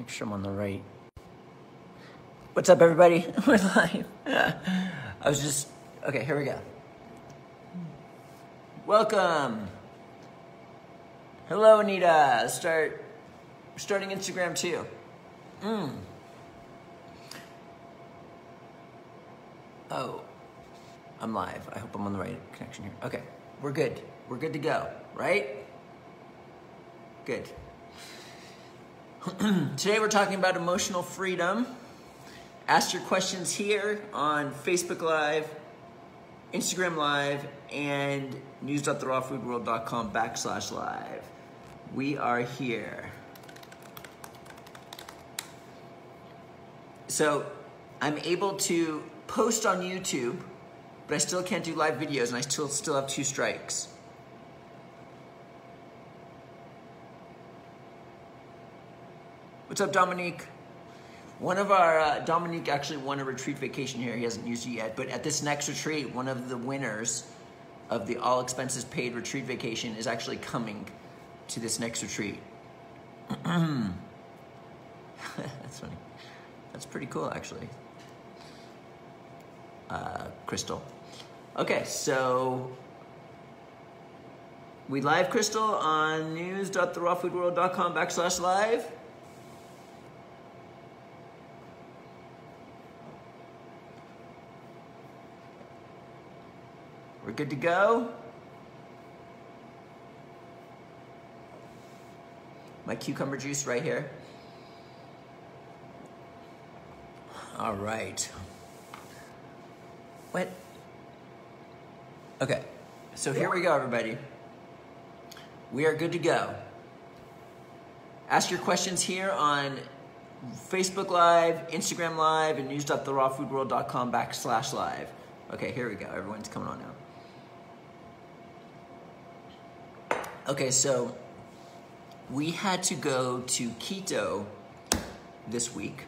Make sure I'm on the right. What's up, everybody? We're live. Okay, here we go. Welcome. Hello, Anita. We're starting Instagram too. Oh, I'm live. I hope I'm on the right connection here. Okay, we're good. We're good to go, right? Good. Today we're talking about emotional freedom. Ask your questions here on Facebook Live, Instagram Live, and news.therawfoodworld.com/live. We are here. So I'm able to post on YouTube, but I still can't do live videos, and I still have 2 strikes. What's up, Dominique? One of our, Dominique actually won a retreat vacation here. He hasn't used it yet, but at this next retreat, one of the winners of the all expenses paid retreat vacation is actually coming to this next retreat. That's funny. That's pretty cool, actually. Crystal. Okay, so we live, Crystal, on news.therawfoodworld.com/live. We're good to go. My cucumber juice right here. All right. What? Okay, so here we go, everybody. We are good to go. Ask your questions here on Facebook Live, Instagram Live, and news.therawfoodworld.com/live. Okay, here we go. Everyone's coming on now. Okay, so we had to go to keto this week,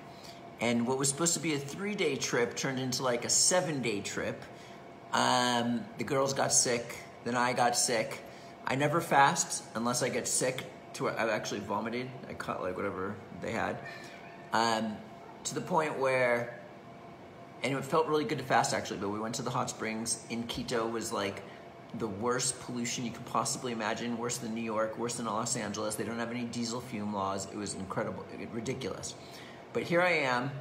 and what was supposed to be a 3-day trip turned into like a 7-day trip. The girls got sick, then I got sick. I never fast unless I get sick to where I've actually vomited. I caught like whatever they had. To the point where, and it felt really good to fast actually, but we went to the hot springs in keto. Was like the worst pollution you could possibly imagine, worse than New York, worse than Los Angeles. They don't have any diesel fume laws. It was incredible, ridiculous. But here I am.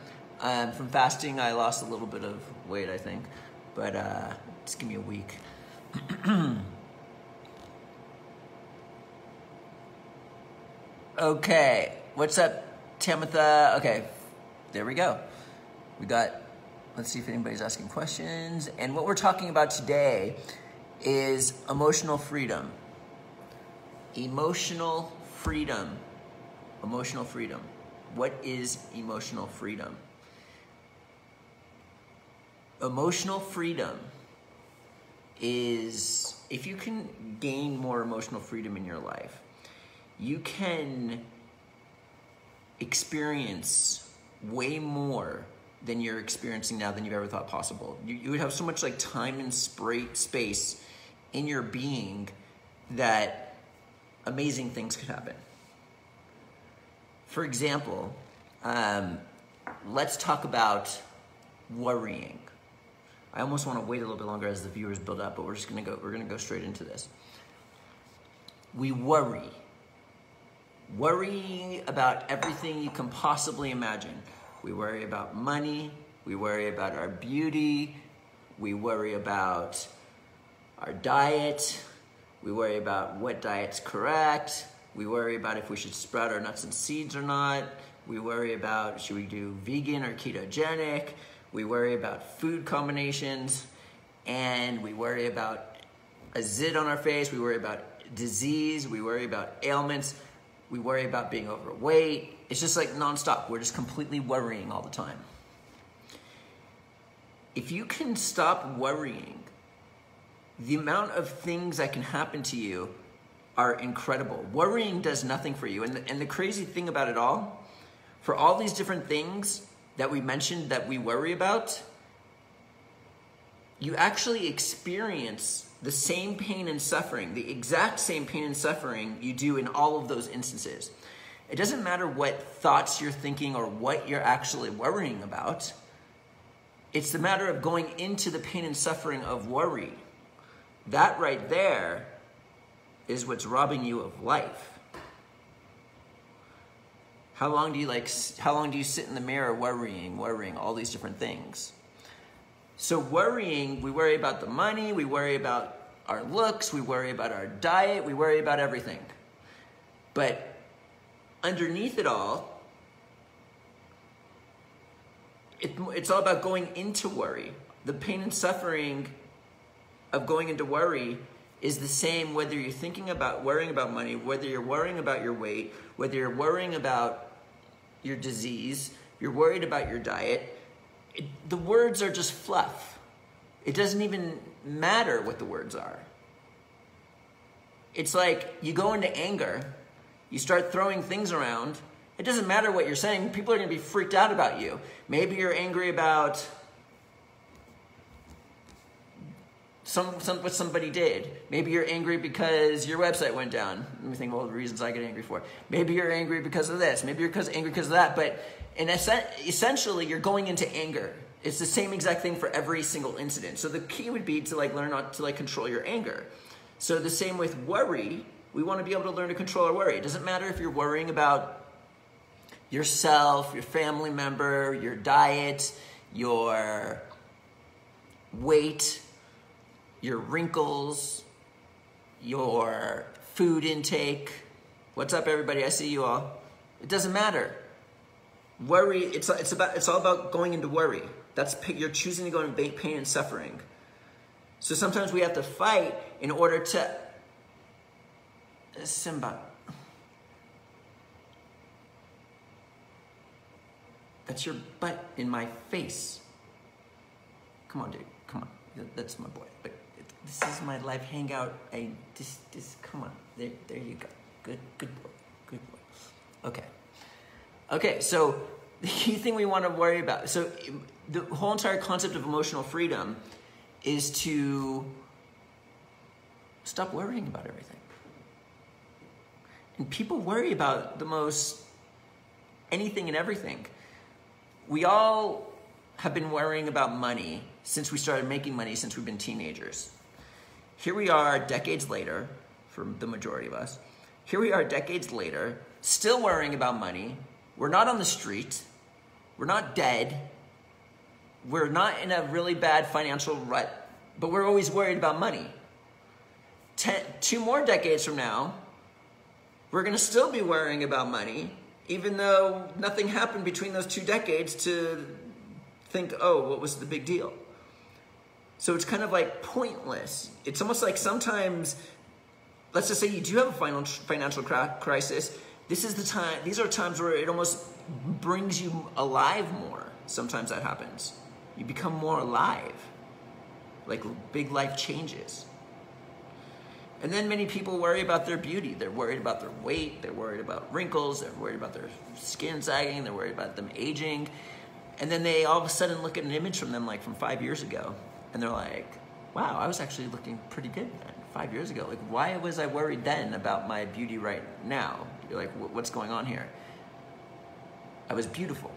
From fasting, I lost a little bit of weight, I think. But just give me a week. Okay, what's up, Tamitha? Okay, there we go. We got, let's see if anybody's asking questions. And what we're talking about today is emotional freedom. Emotional freedom. Emotional freedom. What is emotional freedom? Emotional freedom is, if you can gain more emotional freedom in your life, you can experience way more than you're experiencing now than you've ever thought possible. You would have so much like time and space in your being that amazing things could happen. For example, let's talk about worrying. I almost want to wait a little bit longer as the viewers build up, but we're gonna go straight into this. We worry. Worry about everything you can possibly imagine. We worry about money, we worry about our beauty, we worry about our diet, we worry about what diet's correct, we worry about if we should sprout our nuts and seeds or not, we worry about should we do vegan or ketogenic, we worry about food combinations, and we worry about a zit on our face, we worry about disease, we worry about ailments, we worry about being overweight. It's just like nonstop. We're just completely worrying all the time. If you can stop worrying, the amount of things that can happen to you are incredible. Worrying does nothing for you. And the crazy thing about it all, for all these different things that we mentioned that we worry about, you actually experience the same pain and suffering, the exact same pain and suffering you do in all of those instances. It doesn't matter what thoughts you're thinking or what you're actually worrying about. It's the matter of going into the pain and suffering of worry. That right there is what's robbing you of life. How long do you sit in the mirror worrying all these different things? So worrying, we worry about the money, we worry about our looks, we worry about our diet, we worry about everything. But underneath it all, it's all about going into worry. The pain and suffering of going into worry is the same whether you're worrying about money, whether you're worrying about your weight, whether you're worrying about your disease, you're worried about your diet. The words are just fluff. It doesn't even matter what the words are. It's like you go into anger, you start throwing things around. It doesn't matter what you're saying. People are going to be freaked out about you. Maybe you're angry about what somebody did. Maybe you're angry because your website went down. Let me think of all the reasons I get angry for. Maybe you're angry because of this. Maybe you're angry because of that. But essentially, you're going into anger. It's the same exact thing for every single incident. So the key would be to learn not to control your anger. So the same with worry. We want to be able to learn to control our worry. It doesn't matter if you're worrying about yourself, your family member, your diet, your weight, your wrinkles, your food intake. What's up, everybody? I see you all. It doesn't matter. Worry, it's all about going into worry. You're choosing to go into pain and suffering. So sometimes we have to fight in order to... Simba. That's your butt in my face. Come on, dude. Come on. That's my boy. But this is my live hangout. Come on. There you go. Good boy. Good boy. Okay, so the key thing we want to worry about, so the whole entire concept of emotional freedom is to stop worrying about everything. And people worry about anything and everything. We all have been worrying about money since we started making money, since we've been teenagers. Here we are decades later, for the majority of us, here we are decades later, still worrying about money. We're not on the street. We're not dead. We're not in a really bad financial rut, but we're always worried about money. 2 more decades from now, we're going to still be worrying about money, even though nothing happened between those 2 decades to think, oh, what was the big deal? So it's kind of like pointless. It's almost like sometimes, let's just say you do have a financial crisis. These are times where it almost brings you alive more. Sometimes that happens. You become more alive. Like big life changes. And then many people worry about their beauty. They're worried about their weight. They're worried about wrinkles. They're worried about their skin sagging. They're worried about them aging. And then they all of a sudden look at an image from them like from 5 years ago. And they're like, wow, I was actually looking pretty good then, 5 years ago. Like, why was I worried then about my beauty right now? You're like, what's going on here? I was beautiful.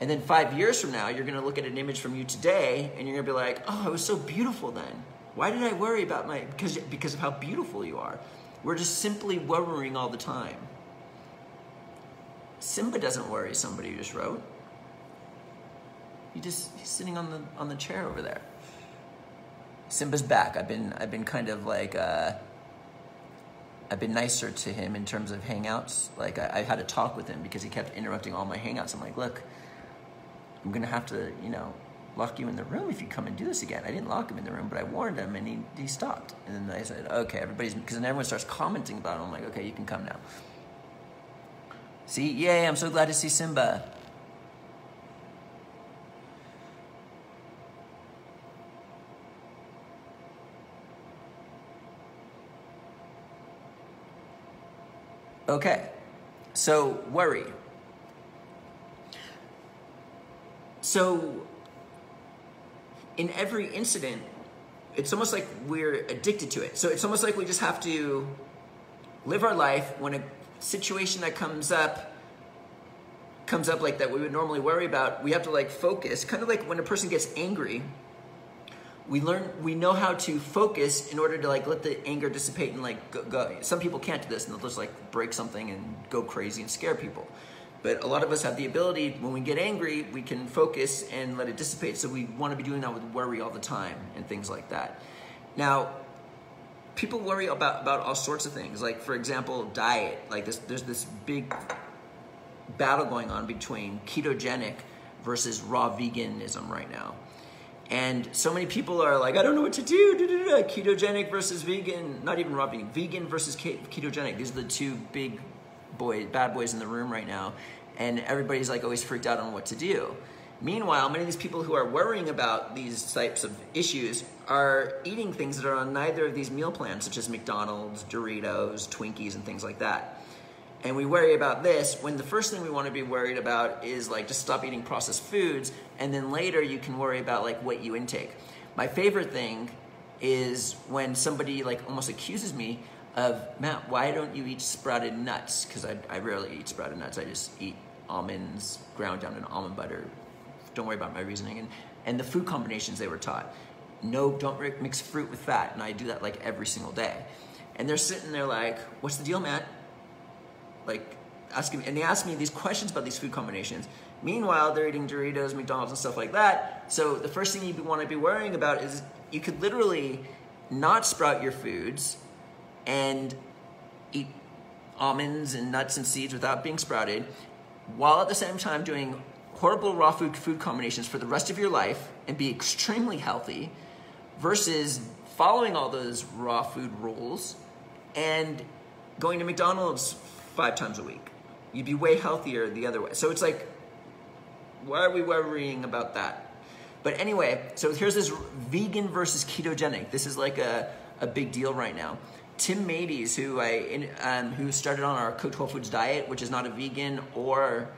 And then 5 years from now, you're going to look at an image from you today, and you're going to be like, oh, I was so beautiful then. Why did I worry about because of how beautiful you are? We're just simply worrying all the time. Simba doesn't worry, somebody just wrote. He's sitting on the chair over there. Simba's back. I've been kind of like I've been nicer to him in terms of hangouts. Like I had a talk with him because he kept interrupting all my hangouts. I'm like, look, I'm gonna have to, lock you in the room if you come and do this again. I didn't lock him in the room, but I warned him and he stopped. And then I said, okay, because then everyone starts commenting about it. I'm like, okay, you can come now. See, yay, I'm so glad to see Simba. Okay, so worry. So in every incident, it's almost like we're addicted to it. So it's almost like we just have to live our life. When situation that comes up like that we would normally worry about, we have to like focus, kind of like when a person gets angry, we know how to focus in order to like let the anger dissipate and like go. Some people can't do this and they'll just like break something and go crazy and scare people. But a lot of us have the ability, when we get angry, we can focus and let it dissipate. So we want to be doing that with worry all the time and things like that. Now, people worry about all sorts of things. Like, for example, diet. Like there's this big battle going on between ketogenic versus raw veganism right now. And so many people are like, I don't know what to do. Ketogenic versus vegan, not even raw vegan. Vegan versus ketogenic. These are the two big bad boys in the room right now. And everybody's like always freaked out on what to do. Meanwhile, many of these people who are worrying about these types of issues are eating things that are on neither of these meal plans, such as McDonald's, Doritos, Twinkies, and things like that. And we worry about this when the first thing we want to be worried about is like just stop eating processed foods, and then later you can worry about like what you intake. My favorite thing is when somebody like almost accuses me of, Matt, why don't you eat sprouted nuts? Because I rarely eat sprouted nuts. I just eat almonds ground down in almond butter. Don't worry about my reasoning. And the food combinations they were taught. No, don't mix fruit with fat. And I do that like every single day. And they're sitting there like, what's the deal, Matt? Like asking, and they ask me these questions about these food combinations. Meanwhile, they're eating Doritos, McDonald's, and stuff like that. So the first thing you want to be worrying about is you could literally not sprout your foods and eat almonds and nuts and seeds without being sprouted, while at the same time doing horrible raw food combinations for the rest of your life and be extremely healthy, versus following all those raw food rules and going to McDonald's 5 times a week. You'd be way healthier the other way. So it's like, why are we worrying about that? But anyway, so here's this vegan versus ketogenic. This is like a big deal right now. Tim Mades, who started on our cooked whole foods diet, which is not a vegan or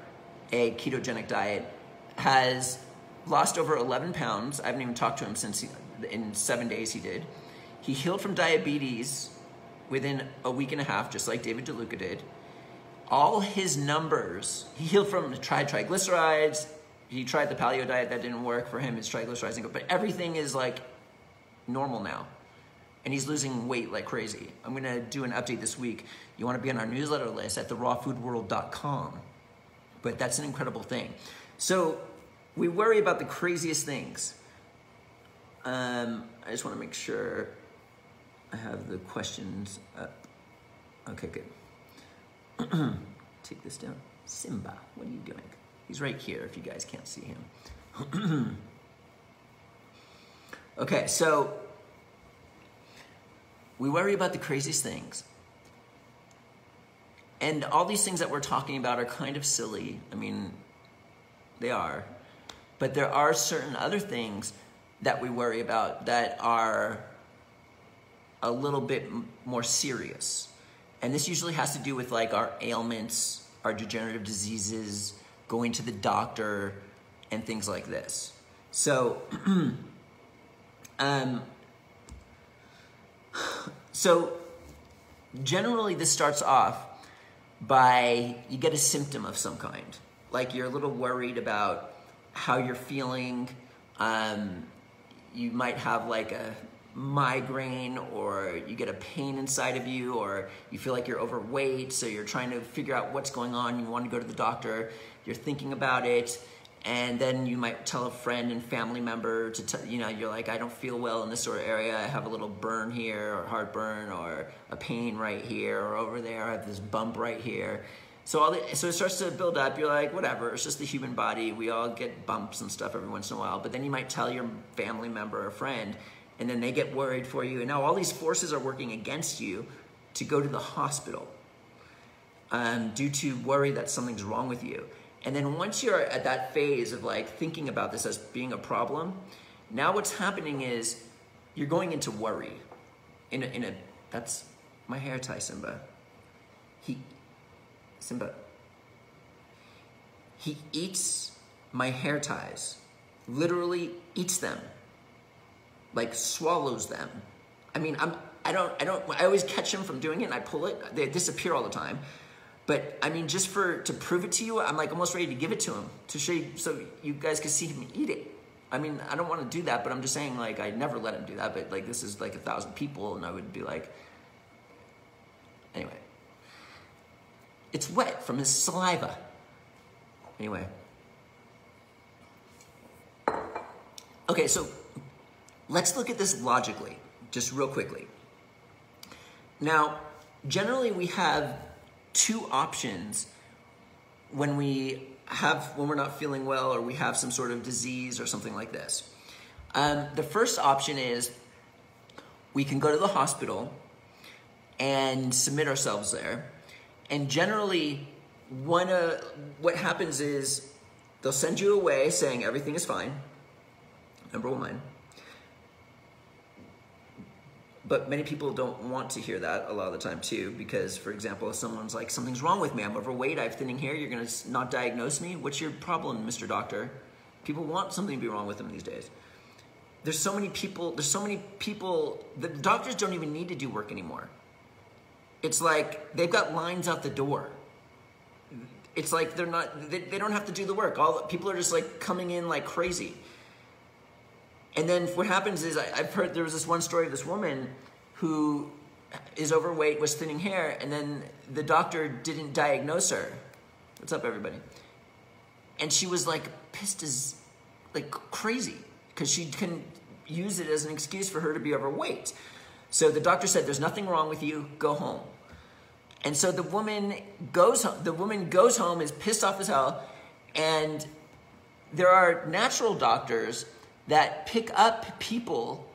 a ketogenic diet, has lost over 11 pounds. I haven't even talked to him since in 7 days he did. He healed from diabetes within a week and a half, just like David DeLuca did. All his numbers, he healed from triglycerides. He tried the paleo diet, that didn't work for him. His triglycerides didn't go, but everything is like normal now. And he's losing weight like crazy. I'm gonna do an update this week. You wanna be on our newsletter list at therawfoodworld.com. But that's an incredible thing. So we worry about the craziest things. I just wanna make sure I have the questions up. Okay, good. Take this down. Simba, what are you doing? He's right here if you guys can't see him. Okay, so we worry about the craziest things. And all these things that we're talking about are kind of silly. I mean, they are. But there are certain other things that we worry about that are a little bit more serious. And this usually has to do with like our ailments, our degenerative diseases, going to the doctor, and things like this. So, so generally this starts off by you get a symptom of some kind. Like you're a little worried about how you're feeling. You might have like a migraine, or you get a pain inside of you, or you feel like you're overweight, so you're trying to figure out what's going on. You want to go to the doctor. You're thinking about it, and then you might tell a friend and family member to you're like, I don't feel well in this sort of area. I have a little burn here, or heartburn, or a pain right here, or over there. I have this bump right here. So so it starts to build up. You're like, whatever, it's just the human body. We all get bumps and stuff every once in a while. But then you might tell your family member or friend, and then they get worried for you. And now all these forces are working against you to go to the hospital due to worry that something's wrong with you. And then once you're at that phase of like thinking about this as being a problem, now what's happening is you're going into worry. That's my hair tie, Simba. Simba. He eats my hair ties, literally eats them. Like swallows them. I mean, I always catch him from doing it and I pull it. They disappear all the time. But I mean, just to prove it to you, I'm like almost ready to give it to him to show you, so you guys can see him eat it. I mean, I don't want to do that, but I'm just saying, like, I never let him do that. But like, this is like 1,000 people, and I would be like, anyway, it's wet from his saliva. Anyway, okay, so let's look at this logically, just real quickly. Now, generally, we have two options when we're not feeling well, or we have some sort of disease or something like this. The first option is we can go to the hospital and submit ourselves there. And generally, what happens is they'll send you away saying everything is fine, number one. But many people don't want to hear that a lot of the time too, because, for example, if someone's like, something's wrong with me, I'm overweight, I have thinning hair, you're gonna not diagnose me? What's your problem, Mr. Doctor? People want something to be wrong with them these days. There's so many people, the doctors don't even need to do work anymore. It's like, they've got lines out the door. It's like they don't have to do the work. People are just like coming in like crazy. And then what happens is, I've heard, there was this one story of this woman who is overweight, was thinning hair, and then the doctor didn't diagnose her. What's up, everybody? And she was like pissed as like crazy because she couldn't use it as an excuse for her to be overweight. So the doctor said, there's nothing wrong with you, go home. And so the woman goes home, is pissed off as hell, and there are natural doctors that pick up people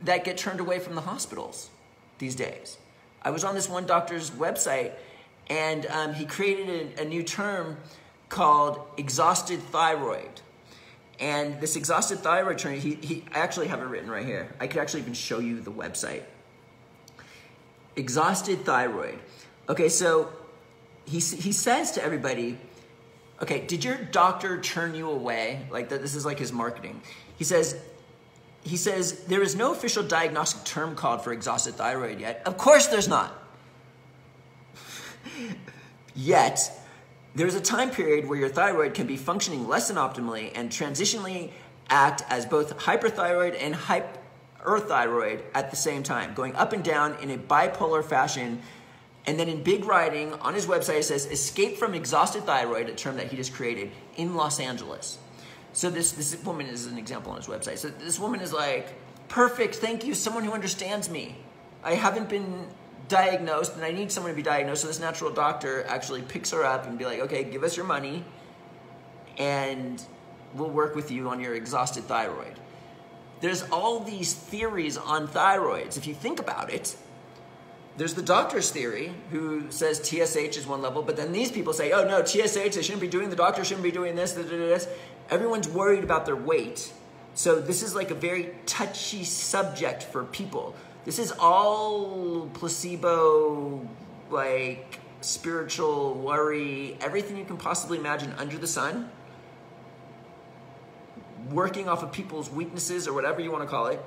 that get turned away from the hospitals these days. I was on this one doctor's website, and he created a new term called exhausted thyroid. And this exhausted thyroid term, I actually have it written right here. I could actually even show you the website. Exhausted thyroid. Okay, so he says to everybody, okay, did your doctor turn you away? Like this is like his marketing. He says, there is no official diagnostic term called for exhausted thyroid yet. Of course there's not. Yet, there's a time period where your thyroid can be functioning less than optimally and transitionally act as both hyperthyroid and hyperthyroid at the same time, going up and down in a bipolar fashion. And then in big writing on his website, it says, escape from exhausted thyroid, a term that he just created, in Los Angeles. So this woman is an example on his website. So this woman is like, perfect, thank you, someone who understands me. I haven't been diagnosed, and I need someone to be diagnosed. So this natural doctor actually picks her up and be like, okay, give us your money, and we'll work with you on your exhausted thyroid. There's all these theories on thyroids. If you think about it, there's the doctor's theory who says TSH is one level, but then these people say, oh no, TSH, they shouldn't be doing, the doctor shouldn't be doing this, this. Everyone's worried about their weight. So this is like a very touchy subject for people. This is all placebo, like spiritual worry, everything you can possibly imagine under the sun, working off of people's weaknesses or whatever you want to call it.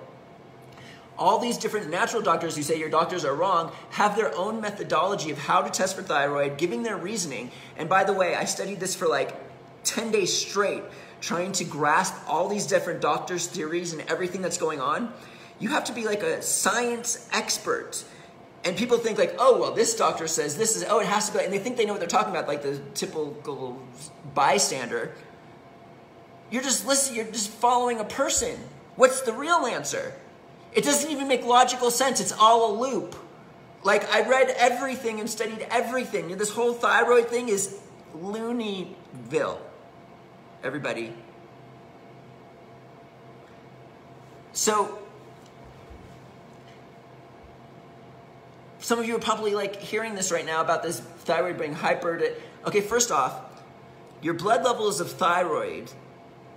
All these different natural doctors who say your doctors are wrong have their own methodology of how to test for thyroid, giving their reasoning. And by the way, I studied this for like 10 days straight, trying to grasp all these different doctors' theories and everything that's going on. You have to be like a science expert. And people think like, oh, well, this doctor says this is, oh, it has to be, and they think they know what they're talking about, like the typical bystander. You're just listening, you're just following a person. What's the real answer? It doesn't even make logical sense. It's all a loop. Like, I read everything and studied everything. This whole thyroid thing is Looneyville. Everybody. So, some of you are probably like hearing this right now about this thyroid being hyper. Okay, first off, your blood levels of thyroid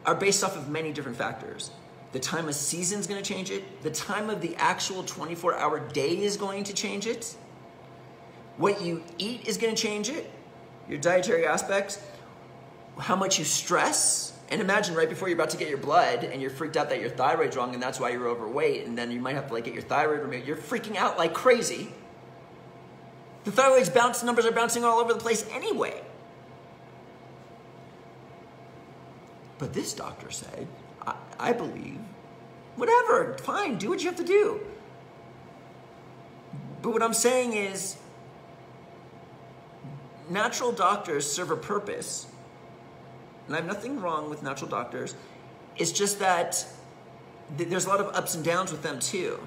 are based off of many different factors. The time of season is going to change it. The time of the actual 24-hour day is going to change it. What you eat is going to change it. Your dietary aspects. How much you stress. And imagine right before you're about to get your blood and you're freaked out that your thyroid's wrong and that's why you're overweight, and then you might have to like get your thyroid removed. You're freaking out like crazy. The thyroid's numbers are bouncing all over the place anyway. But this doctor said, I believe, whatever, fine, do what you have to do. But what I'm saying is, natural doctors serve a purpose. And I have nothing wrong with natural doctors. It's just that there's a lot of ups and downs with them too.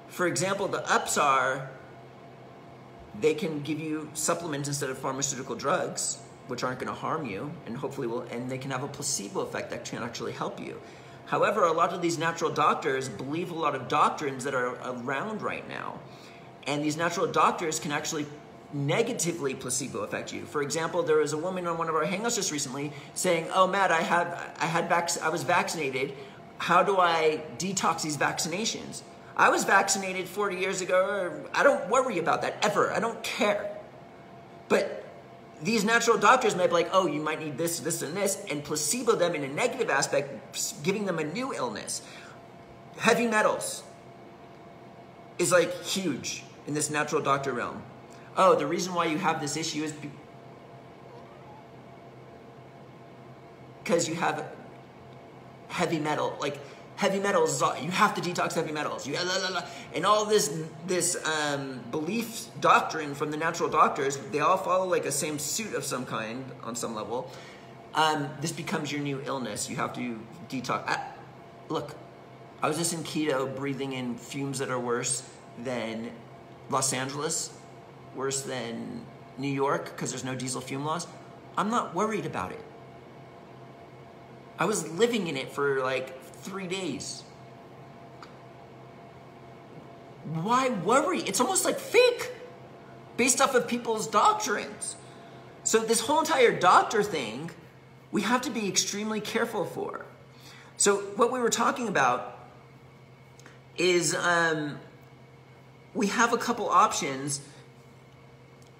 For example, the ups are, they can give you supplements instead of pharmaceutical drugs, which aren't going to harm you, and hopefully and they can have a placebo effect that can actually help you. However, a lot of these natural doctors believe a lot of doctrines that are around right now. And these natural doctors can actually negatively placebo affect you. For example, there was a woman on one of our Hangouts just recently saying, oh, Matt, I was vaccinated. How do I detox these vaccinations? I was vaccinated 40 years ago. I don't worry about that ever. I don't care. But these natural doctors might be like, oh, you might need this, this, and this, and placebo them in a negative aspect, giving them a new illness. Heavy metals is like huge in this natural doctor realm. Oh, the reason why you have this issue is because you have heavy metal, like heavy metals is all, you have to detox heavy metals. And all this belief doctrine from the natural doctors, they all follow like a same suit of some kind on some level. This becomes your new illness. You have to detox. Look, I was just in keto, breathing in fumes that are worse than Los Angeles, worse than New York, because there's no diesel fume laws. I'm not worried about it. I was living in it for like 3 days. Why worry? It's almost like fake, based off of people's doctrines. So this whole entire doctor thing, we have to be extremely careful for. So what we were talking about is we have a couple options.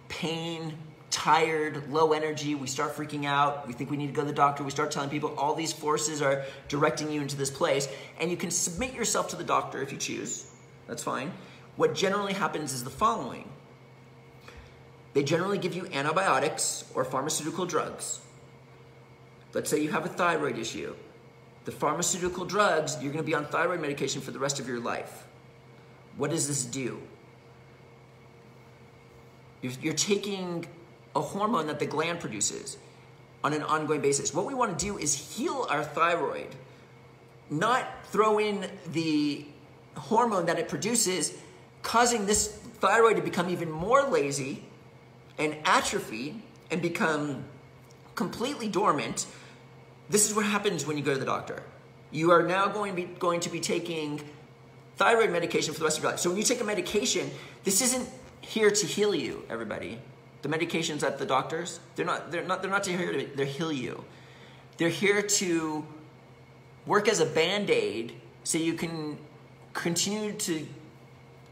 Pain, tired, low energy, we start freaking out, we think we need to go to the doctor, we start telling people all these forces are directing you into this place, and you can submit yourself to the doctor if you choose, that's fine. What generally happens is the following. They generally give you antibiotics or pharmaceutical drugs. Let's say you have a thyroid issue. The pharmaceutical drugs, you're going to be on thyroid medication for the rest of your life. What does this do? You're taking a hormone that the gland produces on an ongoing basis. What we want to do is heal our thyroid, not throw in the hormone that it produces, causing this thyroid to become even more lazy and atrophy and become completely dormant. This is what happens when you go to the doctor. You are now going to be taking thyroid medication for the rest of your life. So when you take a medication, this isn't here to heal you, everybody. The medications at the doctors, they're not here to heal you. They're here to work as a Band-Aid so you can continue to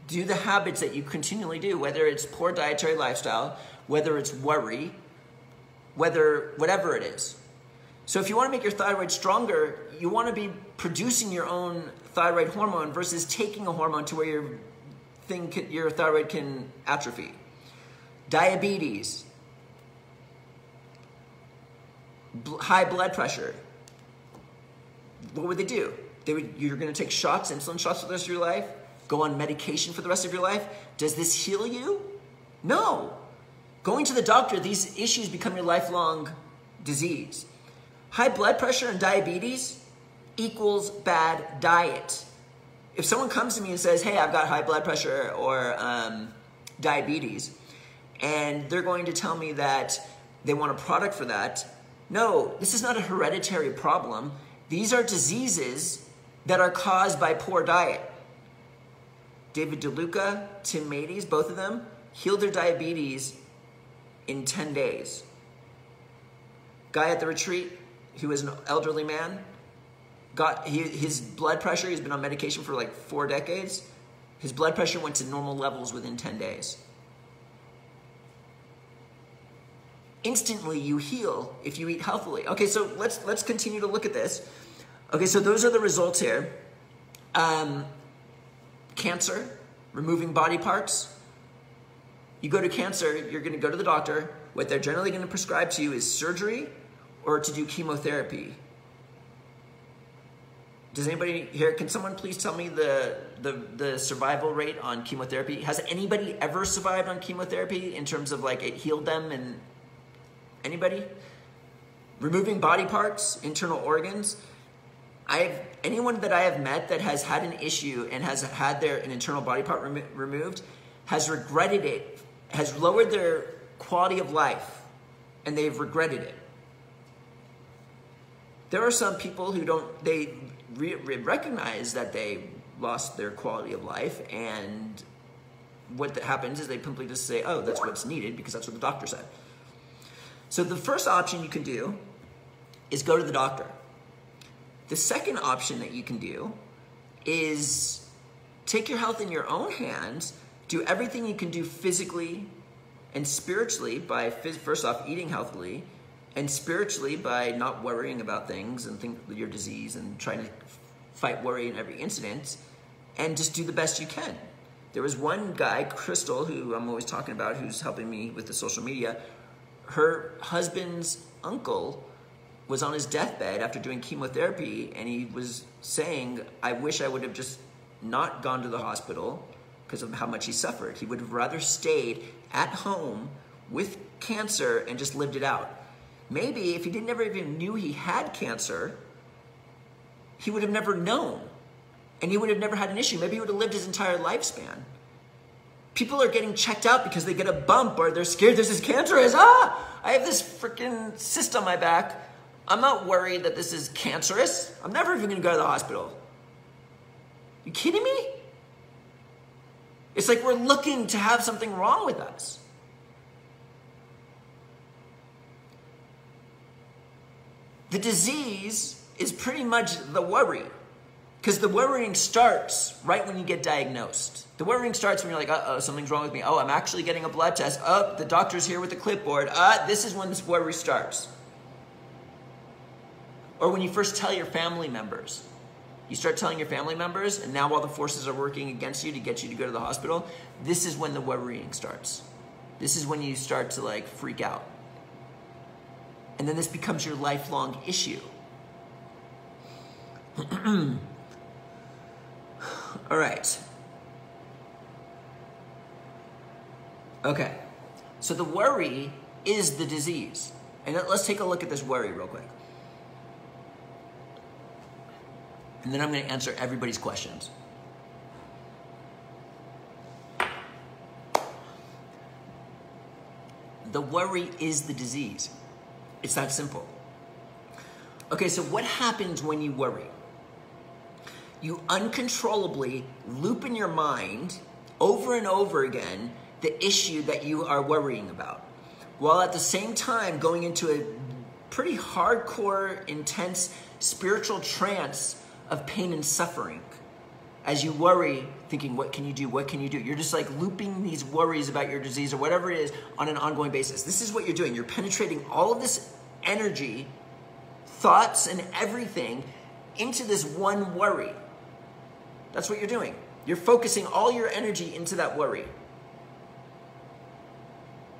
do the habits that you continually do, whether it's poor dietary lifestyle, whether it's worry, whatever it is. So if you want to make your thyroid stronger, you want to be producing your own thyroid hormone versus taking a hormone to where your thyroid can atrophy. Diabetes, high blood pressure. What would they do? You're going to take insulin shots for the rest of your life, go on medication for the rest of your life. Does this heal you? No. Going to the doctor, these issues become your lifelong disease. High blood pressure and diabetes equals bad diet. If someone comes to me and says, hey, I've got high blood pressure or diabetes, and they're going to tell me that they want a product for that, no, this is not a hereditary problem. These are diseases that are caused by poor diet. David DeLuca, Tim Mades, both of them, healed their diabetes in 10 days. Guy at the retreat, who was an elderly man, his blood pressure, he's been on medication for like 4 decades. His blood pressure went to normal levels within 10 days. Instantly you heal if you eat healthily. Okay, so let's continue to look at this. Okay, so those are the results here. Cancer, removing body parts, You go to cancer, you're going to go to the doctor. What they're generally going to prescribe to you is surgery or to do chemotherapy. Does anybody here, can someone please tell me the survival rate on chemotherapy? Has anybody ever survived on chemotherapy in terms of like it healed them? And anybody? Removing body parts, internal organs. Anyone that I have met that has had an issue and has had an internal body part removed has regretted it, has lowered their quality of life, and they've regretted it. There are some people who they recognize that they lost their quality of life, and what happens is they simply just say, oh, that's what's needed because that's what the doctor said. So the first option you can do is go to the doctor. The second option that you can do is take your health in your own hands, do everything you can do physically and spiritually by, first off, eating healthily, and spiritually by not worrying about things and your disease and trying to fight worry in every incident, and just do the best you can. There was one guy, Crystal, who I'm always talking about, who's helping me with the social media. Her husband's uncle was on his deathbed after doing chemotherapy, and he was saying, I wish I would have just not gone to the hospital because of how much he suffered. He would have rather stayed at home with cancer and just lived it out. Maybe if he never even knew he had cancer, he would have never known, and he would have never had an issue. Maybe he would have lived his entire lifespan. People are getting checked out because they get a bump or they're scared this is cancerous. I have this freaking cyst on my back. I'm not worried that this is cancerous. I'm never even going to go to the hospital. You kidding me? It's like we're looking to have something wrong with us. The disease is pretty much the worry, because the worrying starts right when you get diagnosed. The worrying starts when you're like, uh-oh, something's wrong with me. Oh, I'm actually getting a blood test. Oh, the doctor's here with the clipboard. This is when this worry starts. Or when you first tell your family members. You start telling your family members, and now while the forces are working against you to get you to go to the hospital, this is when the worrying starts. This is when you start to like freak out. And then this becomes your lifelong issue. All right. Okay. So the worry is the disease. And let's take a look at this worry real quick. And then I'm going to answer everybody's questions. The worry is the disease. It's that simple. Okay, so what happens when you worry? You uncontrollably loop in your mind over and over again the issue that you are worrying about, while at the same time going into a pretty hardcore, intense spiritual trance of pain and suffering. As you worry, thinking, what can you do? What can you do? You're just like looping these worries about your disease or whatever it is on an ongoing basis. This is what you're doing. You're penetrating all of this energy, thoughts, and everything into this one worry. That's what you're doing. You're focusing all your energy into that worry.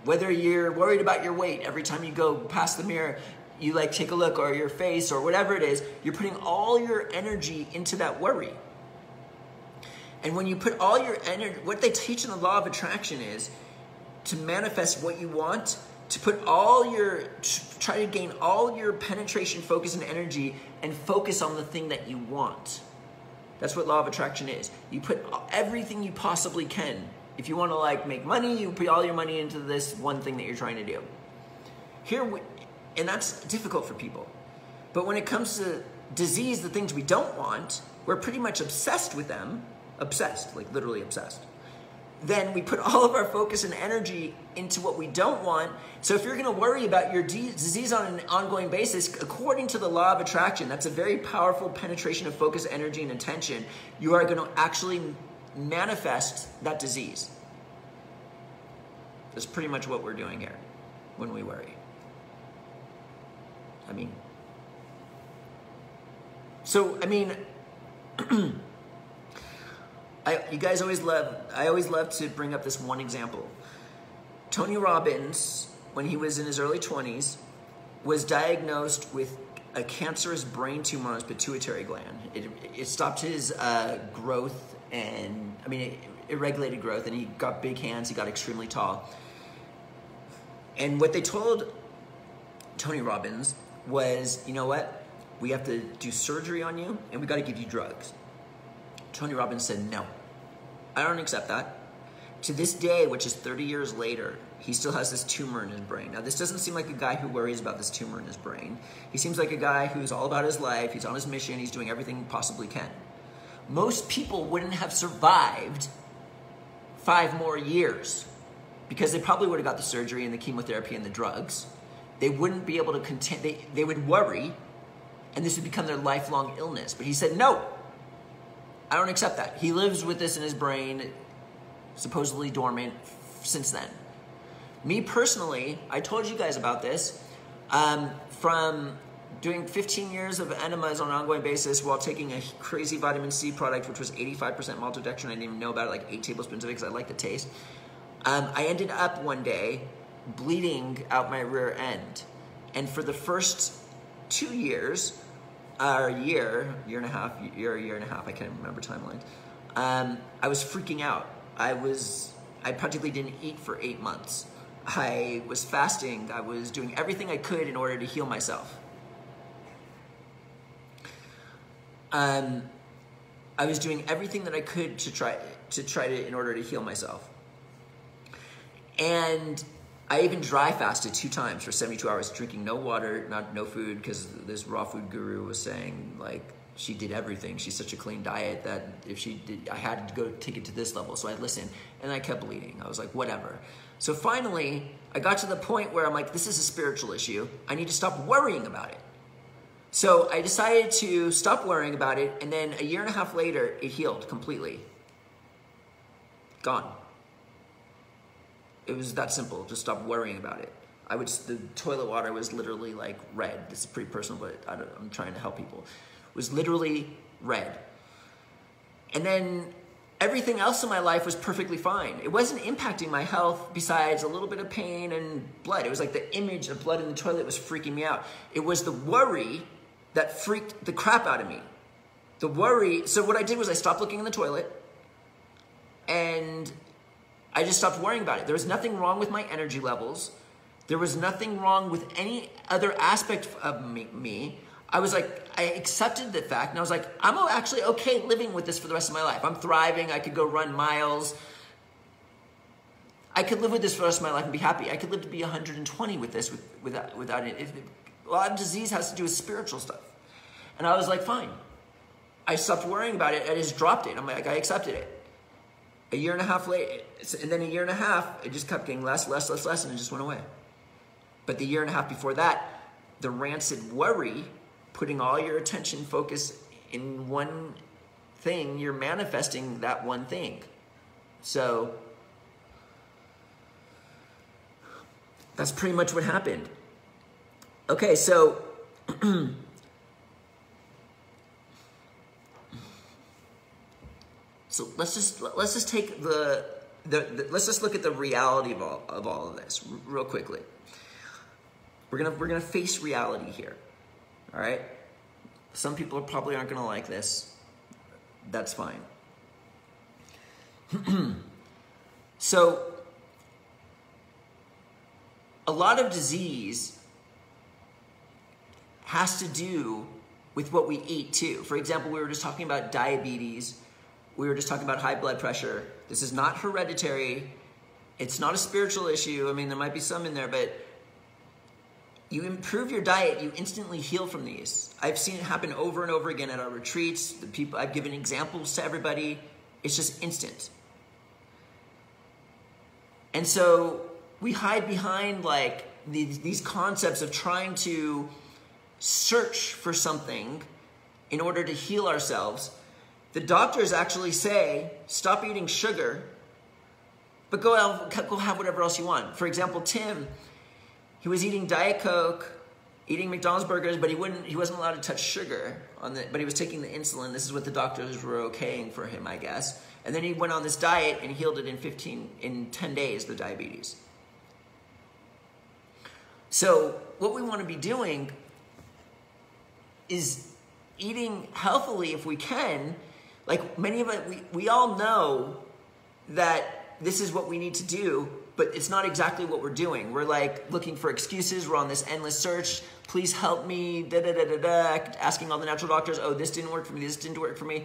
Whether you're worried about your weight every time you go past the mirror, you like take a look, or your face, or whatever it is, you're putting all your energy into that worry. And when you put all your energy, what they teach in the law of attraction is to manifest what you want, to put try to gain all your penetration, focus, and energy, and focus on the thing that you want. That's what law of attraction is. You put everything you possibly can. If you want to like make money, you put all your money into this one thing that you're trying to do. And that's difficult for people. But when it comes to disease, the things we don't want, we're pretty much obsessed with them. Obsessed, like literally obsessed. Then we put all of our focus and energy into what we don't want. So if you're going to worry about your disease on an ongoing basis, according to the law of attraction, that's a very powerful penetration of focus, energy, and attention. You are going to actually manifest that disease. That's pretty much what we're doing here when we worry. I always love to bring up this one example. Tony Robbins, when he was in his early 20s, was diagnosed with a cancerous brain tumor on his pituitary gland. It stopped his growth, and it regulated growth, and he got big hands, he got extremely tall. And what they told Tony Robbins was, you know what? We have to do surgery on you, and we got to give you drugs. Tony Robbins said, no, I don't accept that. To this day, which is 30 years later, he still has this tumor in his brain. Now, this doesn't seem like a guy who worries about this tumor in his brain. He seems like a guy who's all about his life. He's on his mission. He's doing everything he possibly can. Most people wouldn't have survived 5 more years because they probably would have got the surgery and the chemotherapy and the drugs. They wouldn't be able to contend. They would worry, and this would become their lifelong illness. But he said, no, I don't accept that. He lives with this in his brain, supposedly dormant since then. Me personally, I told you guys about this, from doing 15 years of enemas on an ongoing basis while taking a crazy vitamin C product, which was 85% maltodextrin. I didn't even know about it, like 8 tablespoons of it because I like the taste. I ended up one day bleeding out my rear end. And for the first 2 years, or a year and a half, I can't remember timelines, I was freaking out. I practically didn't eat for 8 months. I was fasting. I was doing everything I could in order to heal myself. I was doing everything that I could to try to in order to heal myself. And I even dry fasted 2 times for 72 hours, drinking no water, no food, because this raw food guru was saying, like, she did everything. She's such a clean diet that if she did, I had to go take it to this level. So I listened, and I kept bleeding. I was like, whatever. So finally, I got to the point where I'm like, this is a spiritual issue. I need to stop worrying about it. So I decided to stop worrying about it, and then a year and a half later, it healed completely. Gone. It was that simple. Just stop worrying about it. The toilet water was literally like red. This is pretty personal, but I'm trying to help people. It was literally red. And then everything else in my life was perfectly fine. It wasn't impacting my health besides a little bit of pain and blood. It was like the image of blood in the toilet was freaking me out. It was the worry that freaked the crap out of me. The worry. So what I did was I stopped looking in the toilet, and I just stopped worrying about it. There was nothing wrong with my energy levels. There was nothing wrong with any other aspect of me. I was like, I accepted the fact, and I was like, I'm actually okay living with this for the rest of my life. I'm thriving. I could go run miles. I could live with this for the rest of my life and be happy. I could live to be 120 with this without it. A lot of disease has to do with spiritual stuff. And I was like, fine. I stopped worrying about it. I just dropped it. I'm like, I accepted it. A year and a half later, and then a year and a half, it just kept getting less, and it just went away. But the year and a half before that, the rancid worry, putting all your attention, focus in one thing, you're manifesting that one thing. So that's pretty much what happened. Okay, so so let's just take let's just look at the reality of all of this real quickly. We're gonna face reality here. All right? Some people probably aren't gonna like this. That's fine. So a lot of disease has to do with what we eat too. For example, we were just talking about diabetes. We were just talking about high blood pressure. This is not hereditary. It's not a spiritual issue. I mean, there might be some in there, but you improve your diet, you instantly heal from these. I've seen it happen over and over again at our retreats. The people, I've given examples to everybody. It's just instant. And so we hide behind like these concepts of trying to search for something in order to heal ourselves. The doctors actually say, stop eating sugar, but go have whatever else you want. For example, Tim, he was eating Diet Coke, eating McDonald's burgers, but he wasn't allowed to touch sugar but he was taking the insulin. This is what the doctors were okaying for him, I guess. And then he went on this diet and healed it in 10 days, the diabetes. So what we want to be doing is eating healthily if we can. Like many of us, we all know that this is what we need to do, but it's not exactly what we're doing. We're like looking for excuses. We're on this endless search. Please help me, asking all the natural doctors, oh, this didn't work for me, this didn't work for me.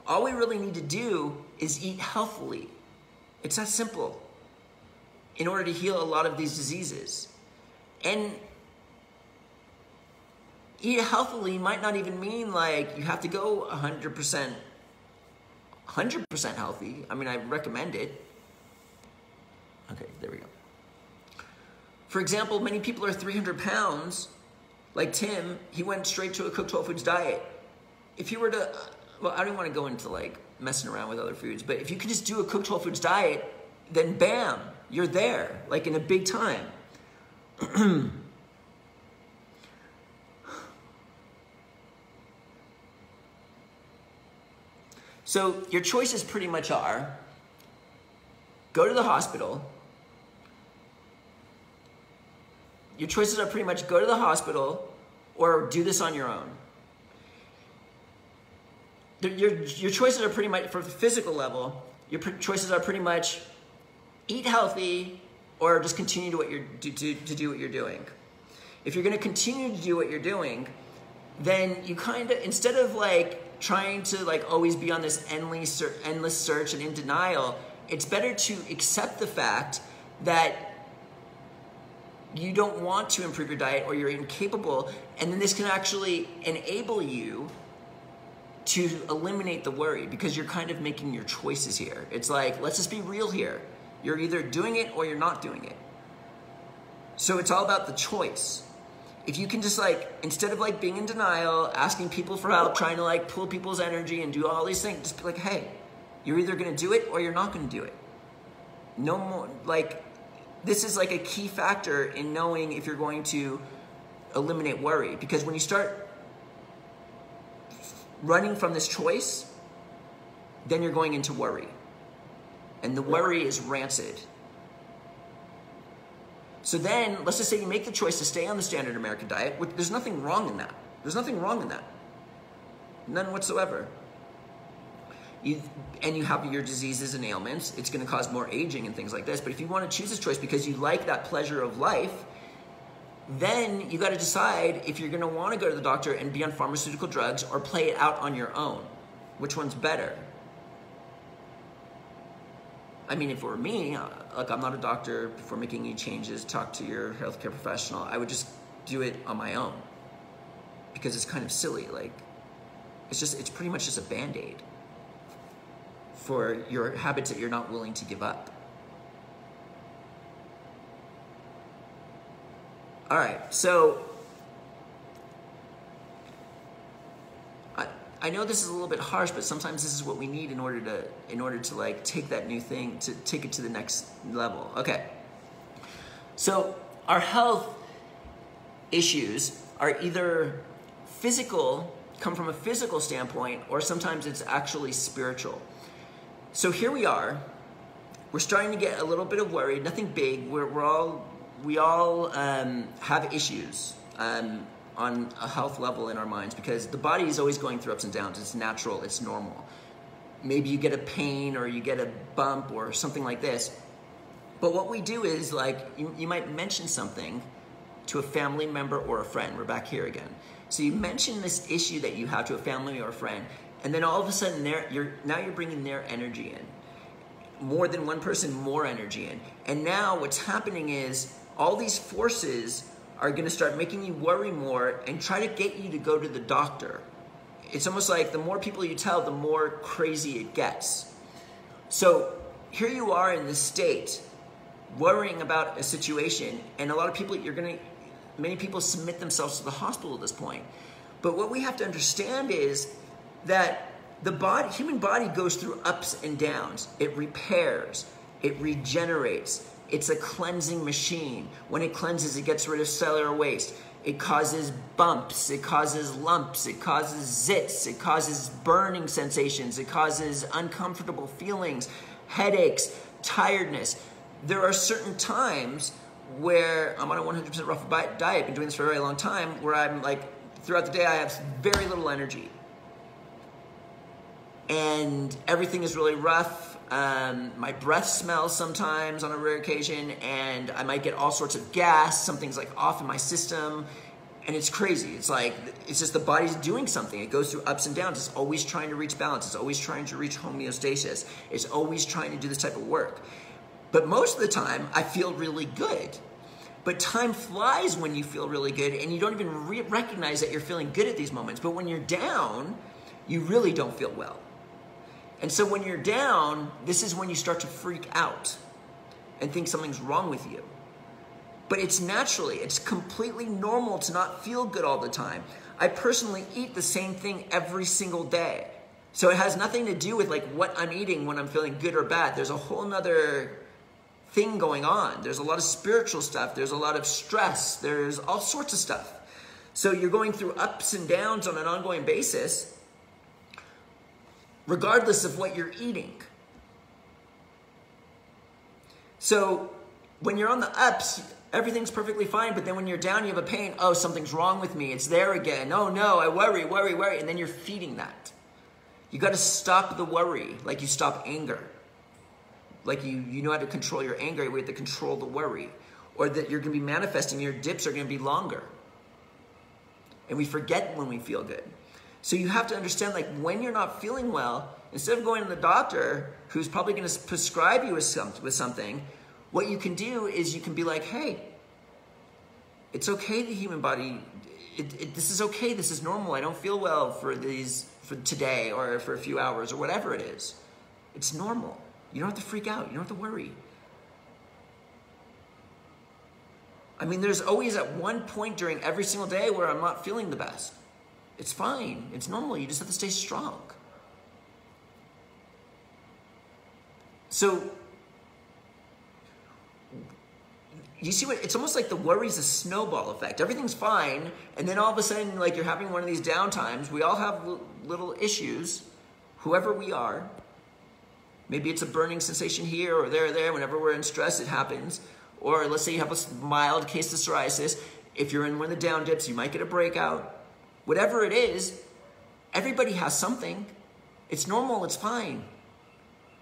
All we really need to do is eat healthily. It's that simple in order to heal a lot of these diseases. And eat healthily might not even mean like you have to go 100% healthy. I mean, I recommend it. Okay, there we go. For example, many people are 300 pounds. Like Tim, he went straight to a cooked whole foods diet. If you were to, well, I don't want to go into like messing around with other foods, but if you could just do a cooked whole foods diet, then bam, you're there, like in a big time. So your choices pretty much are, go to the hospital. Your choices are pretty much go to the hospital or do this on your own. Your choices are pretty much, for the physical level, your choices are pretty much eat healthy or just continue to do what you're doing. If you're going to continue to do what you're doing, then you kind of, instead of like trying to like always be on this endless search and in denial, it's better to accept the fact that you don't want to improve your diet or you're incapable, and then this can actually enable you to eliminate the worry because you're kind of making your choices here. It's like, let's just be real here. You're either doing it or you're not doing it. So it's all about the choice. If you can just like, instead of like being in denial, asking people for help, trying to like pull people's energy and do all these things, just be like, hey, you're either gonna do it or you're not gonna do it. No more, like, this is like a key factor in knowing if you're going to eliminate worry. Because when you start running from this choice, then you're going into worry. And the worry is rancid. So then, let's just say you make the choice to stay on the standard American diet, which there's nothing wrong in that. There's nothing wrong in that. None whatsoever. You have your diseases and ailments, it's going to cause more aging and things like this. But if you want to choose this choice because you like that pleasure of life, then you got to decide if you're going to want to go to the doctor and be on pharmaceutical drugs or play it out on your own. Which one's better? I mean, if it were me, like I'm not a doctor, before making any changes, talk to your healthcare professional. I would just do it on my own because it's kind of silly. Like, it's pretty much just a Band-Aid for your habits that you're not willing to give up. All right, so I know this is a little bit harsh, but sometimes this is what we need in order to like take that new thing, to take it to the next level. Okay, so our health issues are either physical, come from a physical standpoint, or sometimes it's actually spiritual. So here we are. We're starting to get a little bit of worry. Nothing big. We all have issues on a health level in our minds because the body is always going through ups and downs. It's natural. It's normal. Maybe you get a pain or you get a bump or something like this. But what we do is like you might mention something to a family member or a friend. We're back here again. So you mention this issue that you have to a family or a friend, and then all of a sudden now you're bringing their energy in. More than one person, more energy in. And now what's happening is all these forces are going to start making you worry more and try to get you to go to the doctor. It's almost like the more people you tell, the more crazy it gets. So here you are in this state, worrying about a situation, and a lot of people, many people submit themselves to the hospital at this point. But what we have to understand is that the human body goes through ups and downs. It repairs, it regenerates. It's a cleansing machine. When it cleanses, it gets rid of cellular waste. It causes bumps, it causes lumps, it causes zits, it causes burning sensations, it causes uncomfortable feelings, headaches, tiredness. There are certain times where I'm on a 100% raw food diet, been doing this for a very long time, where I'm like, throughout the day I have very little energy. And everything is really rough. My breath smells sometimes on a rare occasion, and I might get all sorts of gas. Something's like off in my system, and it's crazy. It's like, it's just the body's doing something. It goes through ups and downs. It's always trying to reach balance. It's always trying to reach homeostasis. It's always trying to do this type of work. But most of the time, I feel really good. But time flies when you feel really good, and you don't even recognize that you're feeling good at these moments. But when you're down, you really don't feel well. And so when you're down, this is when you start to freak out and think something's wrong with you. But it's completely normal to not feel good all the time. I personally eat the same thing every single day. So it has nothing to do with like what I'm eating when I'm feeling good or bad. There's a whole nother thing going on. There's a lot of spiritual stuff. There's a lot of stress. There's all sorts of stuff. So you're going through ups and downs on an ongoing basis, regardless of what you're eating. So when you're on the ups, everything's perfectly fine, but then when you're down, you have a pain. Oh, something's wrong with me. It's there again. Oh no, I worry. And then you're feeding that. You got to stop the worry like you stop anger. Like you know how to control your anger, you have to control the worry. Or that you're going to be manifesting, your dips are going to be longer. And we forget when we feel good. So you have to understand, like, when you're not feeling well, instead of going to the doctor, who's probably going to prescribe you with something, what you can do is you can be like, hey, it's okay, the human body, this is okay, this is normal, I don't feel well for today or for a few hours or whatever it is. It's normal. You don't have to freak out. You don't have to worry. I mean, there's always at one point during every single day where I'm not feeling the best. It's fine. It's normal. You just have to stay strong. So, you see it's almost like the worry's a snowball effect. Everything's fine, and then all of a sudden, like, you're having one of these down times. We all have little issues, whoever we are. Maybe it's a burning sensation here or there. Whenever we're in stress, it happens. Or let's say you have a mild case of psoriasis. If you're in one of the down dips, you might get a breakout. Whatever it is, everybody has something. It's normal, it's fine.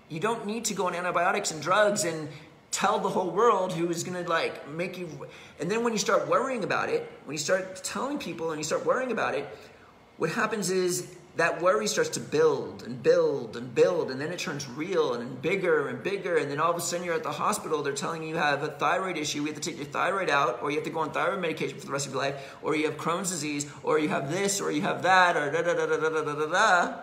You don't need to go on antibiotics and drugs and tell the whole world who is gonna like make you, and then when you start worrying about it, when you start telling people and you start worrying about it, what happens is that worry starts to build and build and build, and then it turns real and bigger, and then all of a sudden you're at the hospital, they're telling you have a thyroid issue, we have to take your thyroid out, or you have to go on thyroid medication for the rest of your life, or you have Crohn's disease, or you have this, or you have that, or da-da-da-da-da-da-da-da.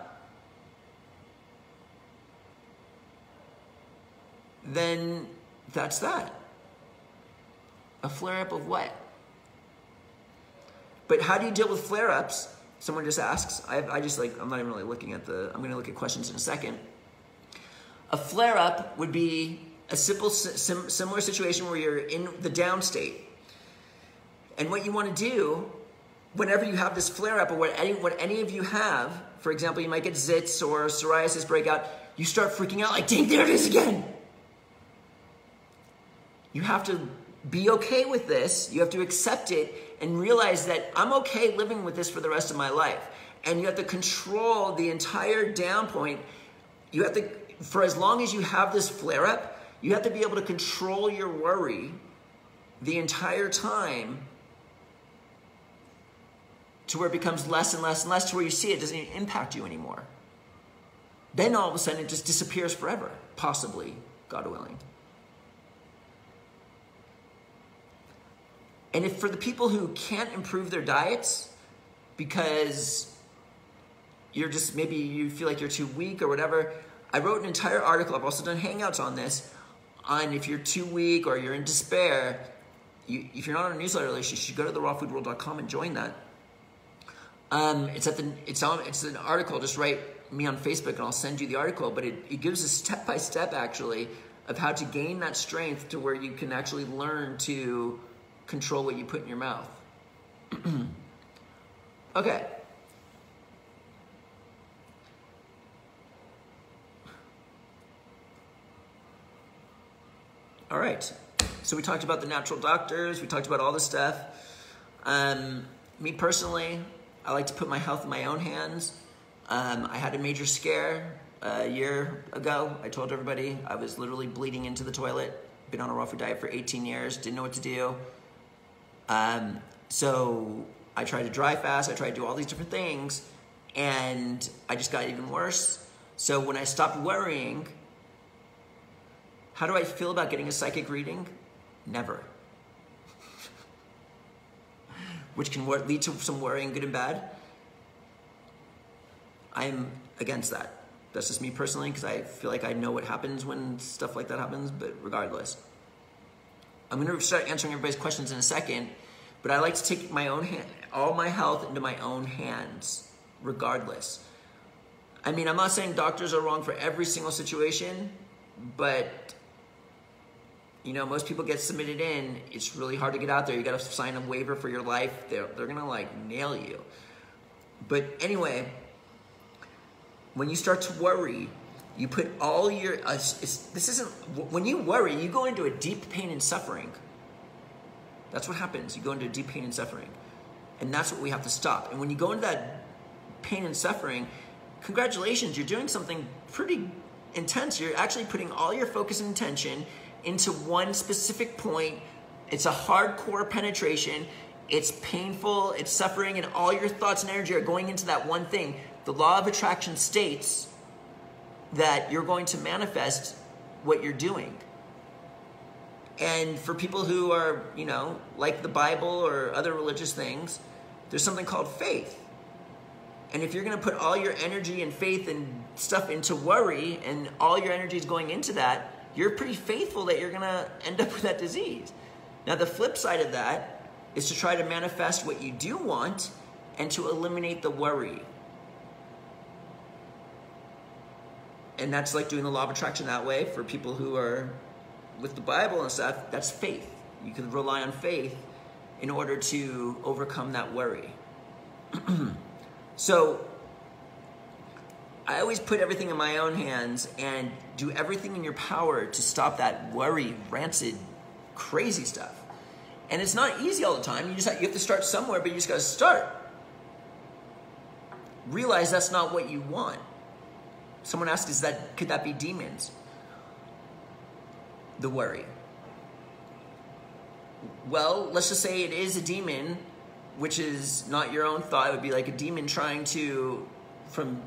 Then that's that. A flare-up of what? But how do you deal with flare-ups? Someone just asks. I'm not even really looking at I'm going to look at questions in a second. A flare-up would be a similar situation where you're in the down state. And what you want to do, whenever you have this flare-up, or what any of you have, for example, you might get zits or psoriasis breakout, you start freaking out like, dang, there it is again. You have to be okay with this. You have to accept it and realize that I'm okay living with this for the rest of my life. And you have to control the entire down point. You have to, for as long as you have this flare-up, you have to be able to control your worry the entire time to where it becomes less and less and less, to where you see it doesn't even impact you anymore. Then all of a sudden it just disappears forever, possibly, God willing. And if for the people who can't improve their diets because maybe you feel like you're too weak or whatever, I wrote an entire article, I've also done Hangouts on this, on if you're too weak or you're in despair, if you're not on a newsletter list, you should go to therawfoodworld.com and join that. It's an article, just write me on Facebook and I'll send you the article, but it gives a step-by-step actually of how to gain that strength to where you can actually learn to control what you put in your mouth. Okay. All right. So we talked about the natural doctors. We talked about all this stuff. Me personally, I like to put my health in my own hands. I had a major scare a year ago. I told everybody I was literally bleeding into the toilet. Been on a raw food diet for 18 years. Didn't know what to do. So I tried to dry fast. I tried to do all these different things. And I just got even worse. So when I stopped worrying, how do I feel about getting a psychic reading? Never. Which can lead to some worrying, good and bad. I'm against that. That's just me personally, because I feel like I know what happens when stuff like that happens, but regardless. I'm gonna start answering everybody's questions in a second, but I like to take my own all my health into my own hands, regardless. I mean, I'm not saying doctors are wrong for every single situation, but you know, most people get submitted in. It's really hard to get out there. You got to sign a waiver for your life. They're gonna like nail you. But anyway, when you start to worry, you put all your when you worry, you go into a deep pain and suffering. That's what happens. You go into a deep pain and suffering, and that's what we have to stop. And when you go into that pain and suffering, congratulations, you're doing something pretty intense. You're actually putting all your focus and attention into one specific point. It's a hardcore penetration. It's painful, it's suffering, and all your thoughts and energy are going into that one thing. The law of attraction states that you're going to manifest what you're doing. And for people who are, you know, like the Bible or other religious things, there's something called faith. And if you're going to put all your energy and faith and stuff into worry, and all your energy is going into that, you're pretty faithful that you're going to end up with that disease. Now, the flip side of that is to try to manifest what you do want and to eliminate the worry. And that's like doing the law of attraction that way. For people who are with the Bible and stuff, that's faith. You can rely on faith in order to overcome that worry. So I always put everything in my own hands and do everything in your power to stop that worry, rancid, crazy stuff. And it's not easy all the time. You have to start somewhere, but you just got to start. Realize that's not what you want. Someone asked, could that be demons? The worry. Well, let's just say it is a demon, which is not your own thought. It would be like a demon trying to, from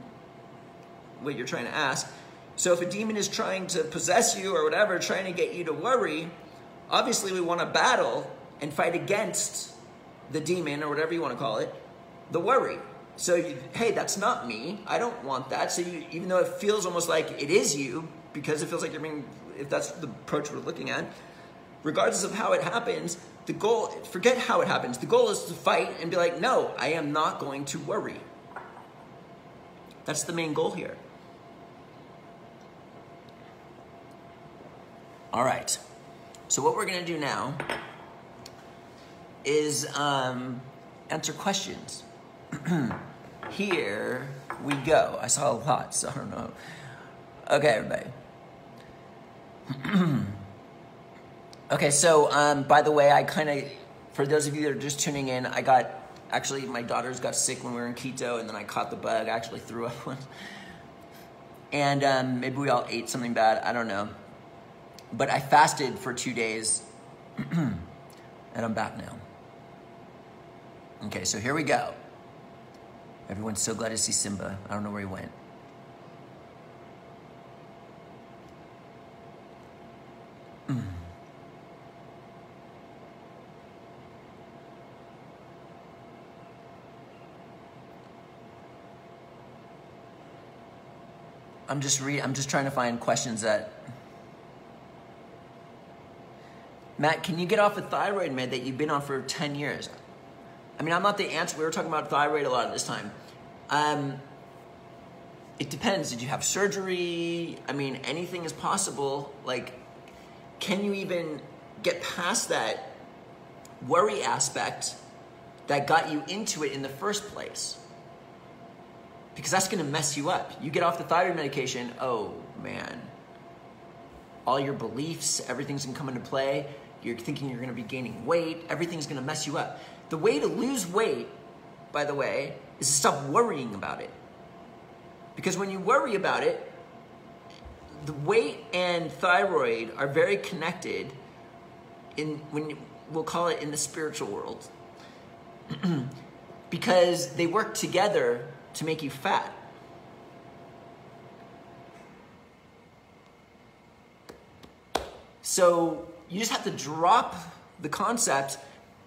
what you're trying to ask. So if a demon is trying to possess you or whatever, trying to get you to worry, obviously we want to battle and fight against the demon, or whatever you want to call it, the worry. So, hey, that's not me. I don't want that. So even though it feels almost like it is you, because it feels like you're being, if that's the approach we're looking at, regardless of how it happens, the goal, forget how it happens. The goal is to fight and be like, no, I am not going to worry. That's the main goal here. All right. So what we're going to do now is answer questions. Here we go. I saw a lot, so I don't know. Okay, everybody. Okay, so by the way, I kind of, for those of you that are just tuning in, actually my daughters got sick when we were in keto, and then I caught the bug. I actually threw up one. And maybe we all ate something bad. I don't know. But I fasted for 2 days, and I'm back now. Okay, so here we go. Everyone's so glad to see Simba. I don't know where he went. I'm just trying to find questions that... Matt, can you get off a thyroid med that you've been on for 10 years? I mean, I'm not the answer. We were talking about thyroid a lot of this time. It depends. Did you have surgery? I mean, anything is possible. Like, can you even get past that worry aspect that got you into it in the first place? Because that's going to mess you up. You get off the thyroid medication, oh man. All your beliefs, everything's going to come into play. you're thinking you're gonna be gaining weight, everything's gonna mess you up. The way to lose weight, by the way, is to stop worrying about it. Because when you worry about it, the weight and thyroid are very connected we'll call it in the spiritual world. Because they work together to make you fat. So you just have to drop the concept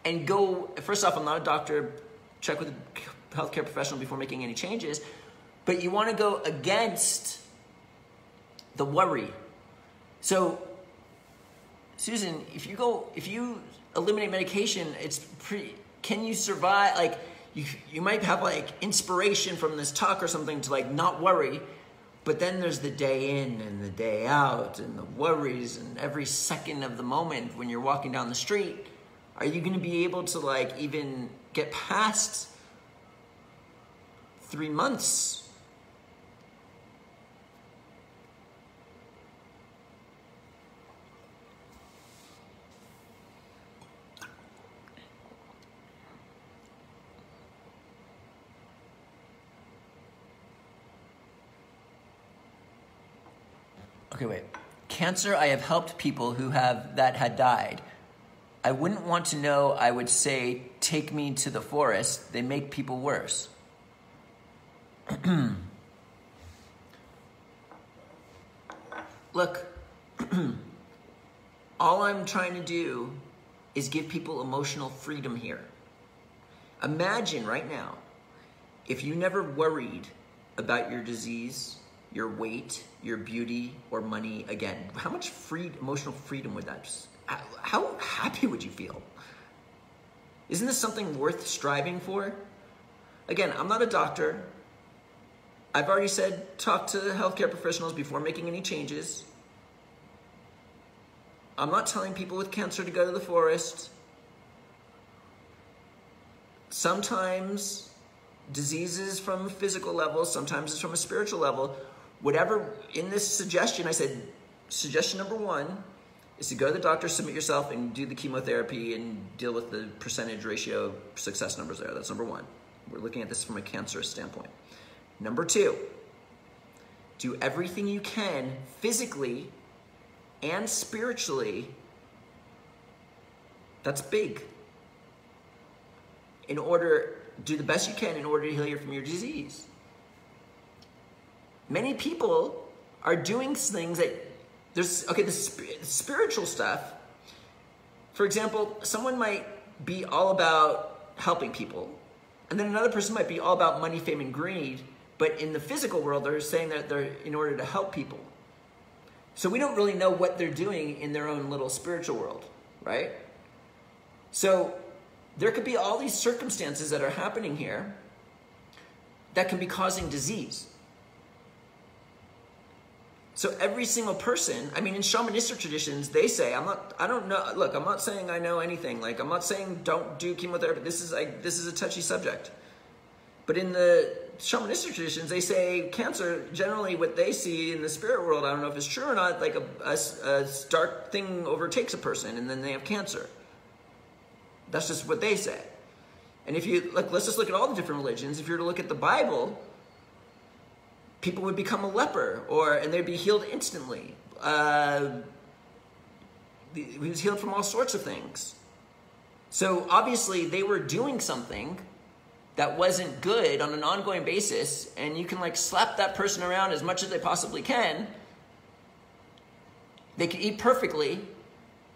and go, first off, I'm not a doctor, check with a healthcare professional before making any changes, but you want to go against the worry. So, Susan, if you eliminate medication, can you survive? Like, you might have like inspiration from this talk or something to like not worry, but then there's the day in and the day out and the worries and every second of the moment when you're walking down the street. Are you going to be able to like even get past 3 months? Okay, wait. Cancer, I have helped people who had died. I wouldn't want to know, I would say, take me to the forest. They make people worse. Look, all I'm trying to do is give people emotional freedom here. Imagine right now, if you never worried about your disease, your weight, your beauty, or money again, how much emotional freedom would that just... How happy would you feel? Isn't this something worth striving for? Again, I'm not a doctor. I've already said talk to healthcare professionals before making any changes. I'm not telling people with cancer to go to the forest. Sometimes diseases from a physical level, sometimes it's from a spiritual level. Whatever, in this suggestion, I said, suggestion number 1 is to go to the doctor, submit yourself, and do the chemotherapy and deal with the percentage ratio success numbers there. That's number 1. We're looking at this from a cancerous standpoint. Number 2, do everything you can physically and spiritually. That's big. Do the best you can in order to heal you from your disease. Many people are doing things that the spiritual stuff. For example, someone might be all about helping people, and then another person might be all about money, fame, and greed, but in the physical world, they're saying that they're in order to help people. So we don't really know what they're doing in their own little spiritual world, right? So there could be all these circumstances that are happening here that can be causing disease. So every single person, I mean, in shamanistic traditions, they say, I'm not saying I know anything. Like, I'm not saying don't do chemotherapy. This is a touchy subject. But in the shamanistic traditions, they say cancer, generally what they see in the spirit world, I don't know if it's true or not, like a dark thing overtakes a person and then they have cancer. That's just what they say. And if you, let's just look at all the different religions. If you were to look at the Bible, people would become a leper, and they'd be healed instantly. He was healed from all sorts of things. So obviously they were doing something that wasn't good on an ongoing basis, and you can like slap that person around as much as they possibly can. They can eat perfectly,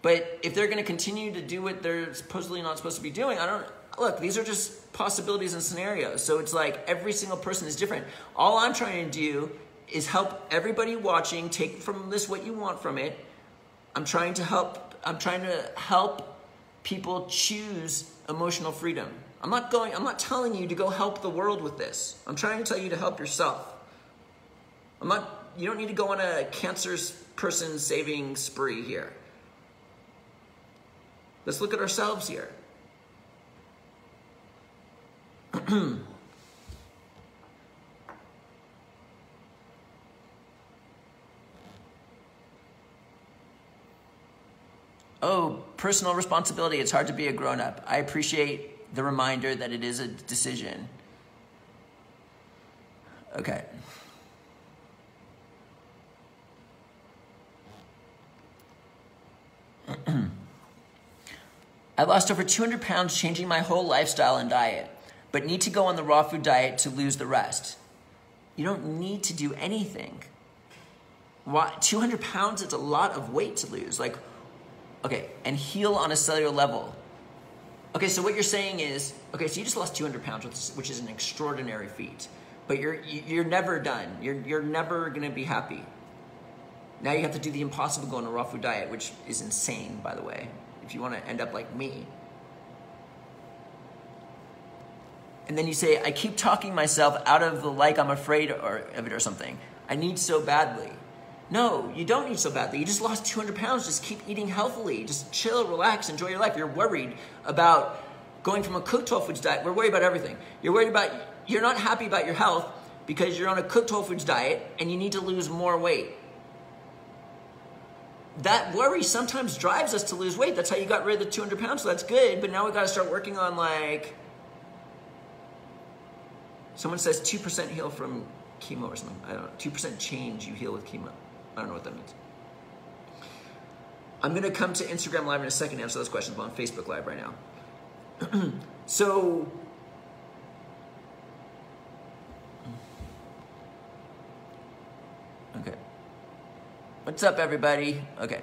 but if they're going to continue to do what they're supposedly not supposed to be doing, look, these are just possibilities and scenarios. So it's like every single person is different. All I'm trying to do is help everybody watching take from this what you want from it. I'm trying to help people choose emotional freedom. I'm not telling you to go help the world with this. I'm trying to tell you to help yourself. You don't need to go on a cancer person saving spree here. Let's look at ourselves here. Oh, personal responsibility. It's hard to be a grown-up. I appreciate the reminder that it is a decision. Okay. I lost over 200 pounds changing my whole lifestyle and diet, but need to go on the raw food diet to lose the rest. You don't need to do anything. Why? 200 pounds, it's a lot of weight to lose. Like, okay, and heal on a cellular level. Okay, so what you're saying is, okay, so you just lost 200 pounds, which is an extraordinary feat, but you're never done. You're never gonna be happy. Now you have to do the impossible, go on a raw food diet, which is insane, by the way, if you wanna end up like me. And then you say, I keep talking myself out of the like I'm afraid of it or something. I need so badly. No, you don't need so badly. You just lost 200 pounds. Just keep eating healthily. Just chill, relax, enjoy your life. You're worried about going from a cooked whole foods diet. We're worried about everything. You're not happy about your health because you're on a cooked whole foods diet and you need to lose more weight. That worry sometimes drives us to lose weight. That's how you got rid of the 200 pounds, so that's good. But now we got to start working on, like, someone says 2% heal from chemo or something. I don't know. 2% change you heal with chemo. I don't know what that means. I'm going to come to Instagram Live in a second to answer those questions, but I'm on Facebook Live right now. So, okay. What's up, everybody? Okay.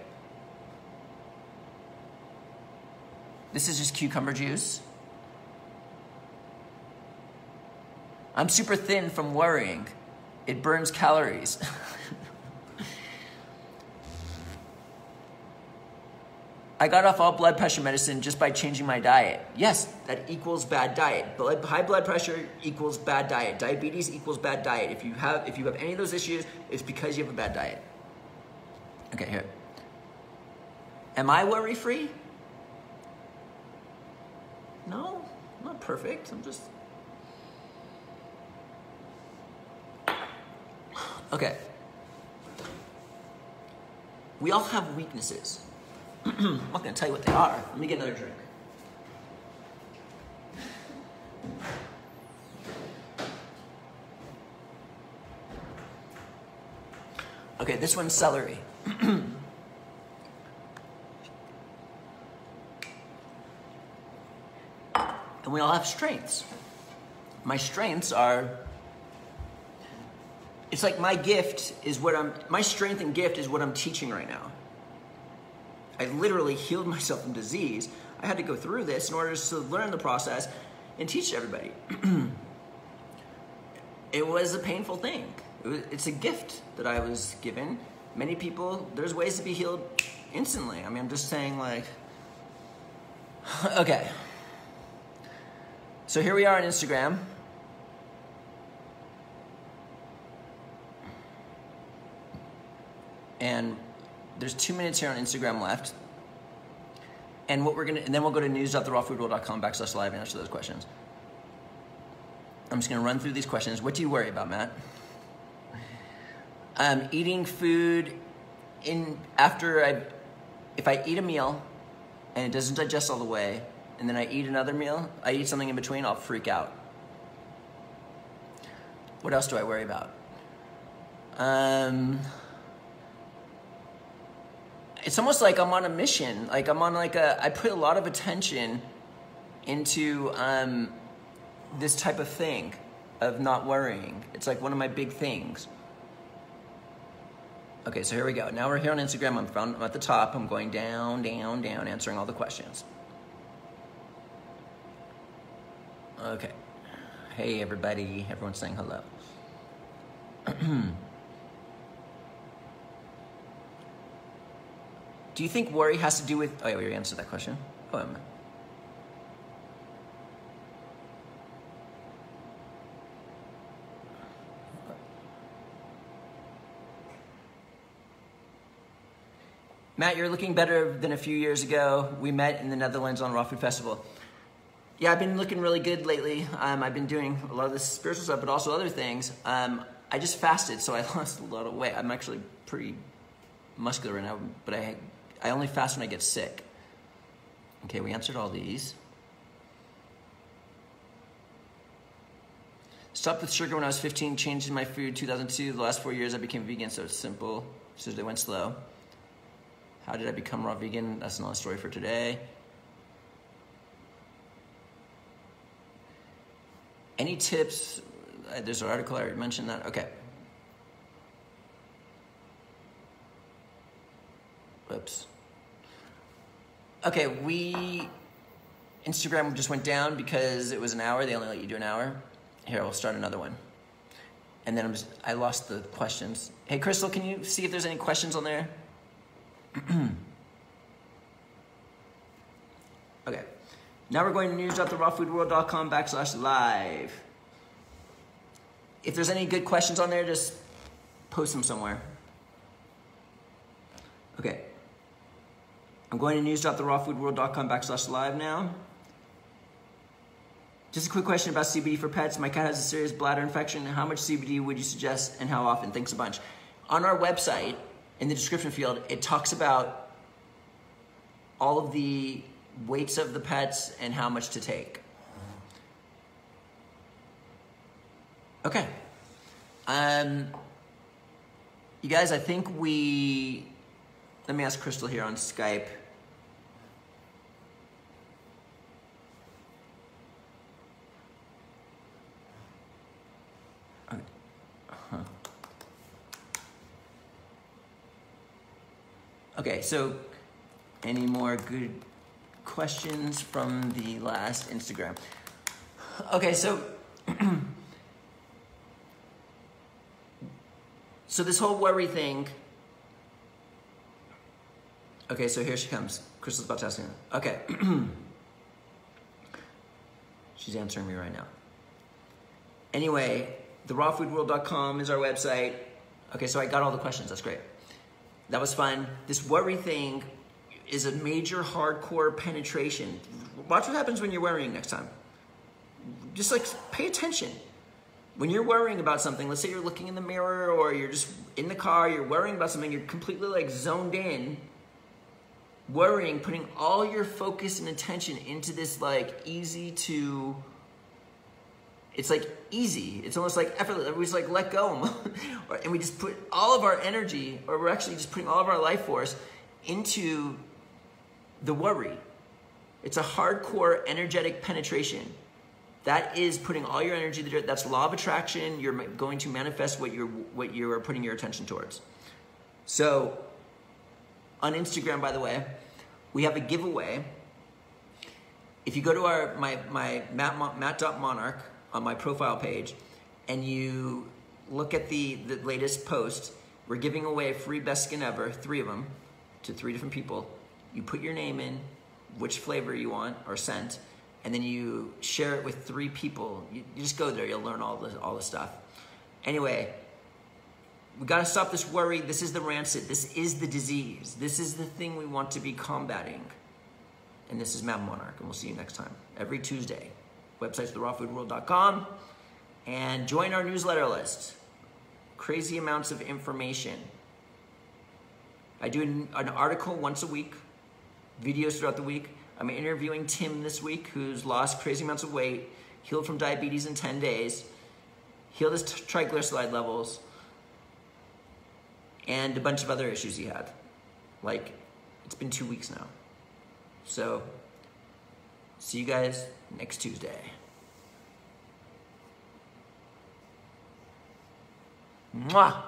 This is just cucumber juice. I'm super thin from worrying. It burns calories. I got off all blood pressure medicine just by changing my diet. Yes, that equals bad diet. High blood pressure equals bad diet. Diabetes equals bad diet. If you have any of those issues, it's because you have a bad diet. Okay, here. Am I worry-free? No, I'm not perfect. I'm just... Okay. We all have weaknesses. I'm not going to tell you what they are. Let me get another drink. Okay, this one's celery. And we all have strengths. My strengths are... It's like my strength and gift is what I'm teaching right now. I literally healed myself from disease. I had to go through this in order to learn the process and teach everybody. It was a painful thing. It's a gift that I was given. Many people, there's ways to be healed instantly. I mean, I'm just saying, like, okay. So here we are on Instagram. And there's 2 minutes here on Instagram left. And then we'll go to news.therawfoodworld.com/live and answer those questions. I'm just gonna run through these questions. What do you worry about, Matt? Eating food if I eat a meal and it doesn't digest all the way, and then I eat another meal, I eat something in between, I'll freak out. What else do I worry about? It's almost like I'm on a mission. Like I put a lot of attention into this type of thing of not worrying. It's like one of my big things. Okay, so here we go. Now we're here on Instagram. I'm at the top. I'm going down, down, down, answering all the questions. Okay. Hey, everybody. Everyone's saying hello. Do you think worry has to do with... Oh, yeah, we already answered that question. Oh, Matt, you're looking better than a few years ago. We met in the Netherlands on Raw Food Festival. Yeah, I've been looking really good lately. I've been doing a lot of this spiritual stuff, but also other things. I just fasted, so I lost a lot of weight. I'm actually pretty muscular right now, but I only fast when I get sick. Okay, we answered all these. Stopped with sugar when I was 15, changed my food 2002. The last 4 years I became vegan, so it's simple. So they went slow. How did I become raw vegan? That's another story for today. Any tips? There's an article, I already mentioned that. Okay. Whoops. Okay, Instagram just went down because it was an hour. They only let you do an hour. Here, we'll start another one. And then I lost the questions. Hey, Crystal, can you see if there's any questions on there? Okay. Now we're going to news.therawfoodworld.com/live. If there's any good questions on there, just post them somewhere. Okay. I'm going to news.therawfoodworld.com/live now. Just a quick question about CBD for pets. My cat has a serious bladder infection. How much CBD would you suggest and how often? Thanks a bunch. On our website, in the description field, it talks about all of the weights of the pets and how much to take. Okay. You guys, I think let me ask Crystal here on Skype. Okay, so any more good questions from the last Instagram? Okay, so so this whole worry thing. Okay, so here she comes. Crystal's about to ask me. Okay. She's answering me right now. Anyway, therawfoodworld.com is our website. Okay, so I got all the questions. That's great. That was fun. This worry thing is a major hardcore penetration. Watch what happens when you're worrying next time. Just like pay attention. When you're worrying about something, let's say you're looking in the mirror or you're just in the car, you're worrying about something, you're completely like zoned in, worrying, putting all your focus and attention into this like easy to, it's like easy. It's almost like effortless. We just like let go. And we just put all of our energy, or we're actually just putting all of our life force into the worry. It's a hardcore energetic penetration. That is putting all your energy there. That's law of attraction. You're going to manifest what you're putting your attention towards. So on Instagram, by the way, we have a giveaway. If you go to my Matt.Monarch on my profile page and you look at the latest post, we're giving away a free Best Skin Ever, 3 of them, to 3 different people. You put your name in, which flavor you want or scent, and then you share it with 3 people. You just go there, you'll learn all the stuff. Anyway, we gotta stop this worry. This is the rancid. This is the disease. This is the thing we want to be combating. And this is Matt Monarch, and we'll see you next time. Every Tuesday. Website's therawfoodworld.com. And join our newsletter list. Crazy amounts of information. I do an article once a week, videos throughout the week. I'm interviewing Tim this week, who's lost crazy amounts of weight, healed from diabetes in 10 days, healed his triglyceride levels, and a bunch of other issues he had. Like, it's been 2 weeks now. So, see you guys next Tuesday. Mwah!